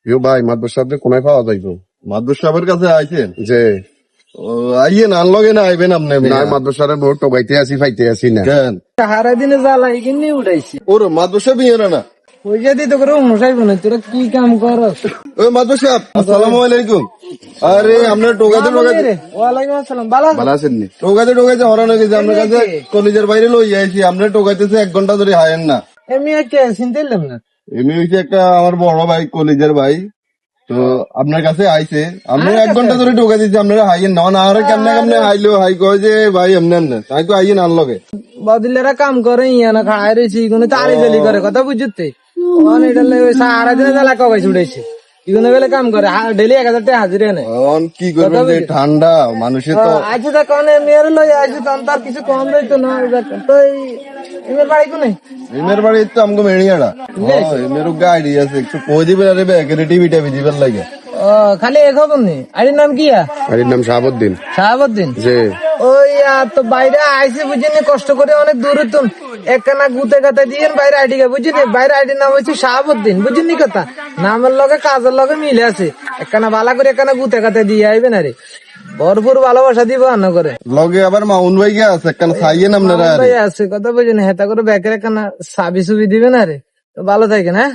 You ভাই মাদবর সাহেব কোনায় পাওয়া যাইবো? মাদবর সাহেবের কাছে আইছেন? যে আইয়েন, আনলগে না আইবেন আপনি? না মাদবর সাহেব বহুত টোকাইতে আসি ফাইতে আসি না। কেন? সারা দিনে জ্বালাই কিনে উঠাইছি ওর মাদবর সাহেব ইয়ে না। পয়সা দিতে করে মশাই বোন তোরা কি কাম করস? ওই মাদবর সাহেব আসসালামু আলাইকুম। আরে আপনার টোকাইতে ওয়ালাইকুম আসসালাম। ভালো আছো? ভালো আছেন নি? টোকাইতে হরান হয়ে গেছে আপনার কাছে। কলেজের বাইরে লই আইছি, আপনার টোকাইতেছে 1 ঘন্টা ধরে হায়েন না। এমনি কে চিনতে এলাম না। এমনি হইছে একটা আমার বড় ভাই, কলেজের ভাই, তো আপনার কাছে আইছে। আপনি 1 ঘন্টা ধরে টোকা দিচ্ছে, আপনারা হাইয়েন না। আর কেমনে কেমনে হাইলো, হাই কয় যে ভাই এমনি এমনি, তাই তো আইয়েন আনলগে। বদিলেরা কাম করে ইয়া না খায় রয়েছি কোনো তালি জালি করে কথা বুঝতে সারা দিনে জ্বালা কবাই ছুটেছে ইগুলো বেলে কাম করে ডেলি 1000 টাকা হাজিরে নেয়। এখন কি করবেন, যে ঠান্ডা মানুষের তো। আজ দেখো মেয়ের লই আজ তার কিছু কম রইতো না। তো এবার বাড়ি কোনে? এমের বাড়ি তো আমগো মেড়িয়াড়া। এমের গাড়ি আছে, একটু কই দিবেন। আরে ব্যাগের টিভিটা ভিজিবেল লাগে। ও খালি এ খবর নেই। আইডির নাম কি? আরির নাম শাহাবুদ্দিন। শাহাবুদ্দিন। যে ওই তো বাইরে আইসি বুঝিনি, কষ্ট করে অনেক দূরে তো একখানা গুতে গাতে দিয়ে বাইরে আইডি গে বুঝিনি। বাইরে আইডির নাম হচ্ছে শাহাবুদ্দিন, বুঝিনি কথা? নামের লগে কাজের লগে মিলে আছে। একখানা বালা করে একখানা গুতে গাতে দিয়ে আইবেন। আরে ভরপুর ভালোবাসা দিব আন্ন করে লগে আবার মাউন ভাই গে আছে, একখান খাইয়েন আপনারা। আছে কথা বুঝিনি। হেতা করে ব্যাকের একখানা সাবি সুবি দিবেন। আরে তো ভালো থাকেন। হ্যাঁ।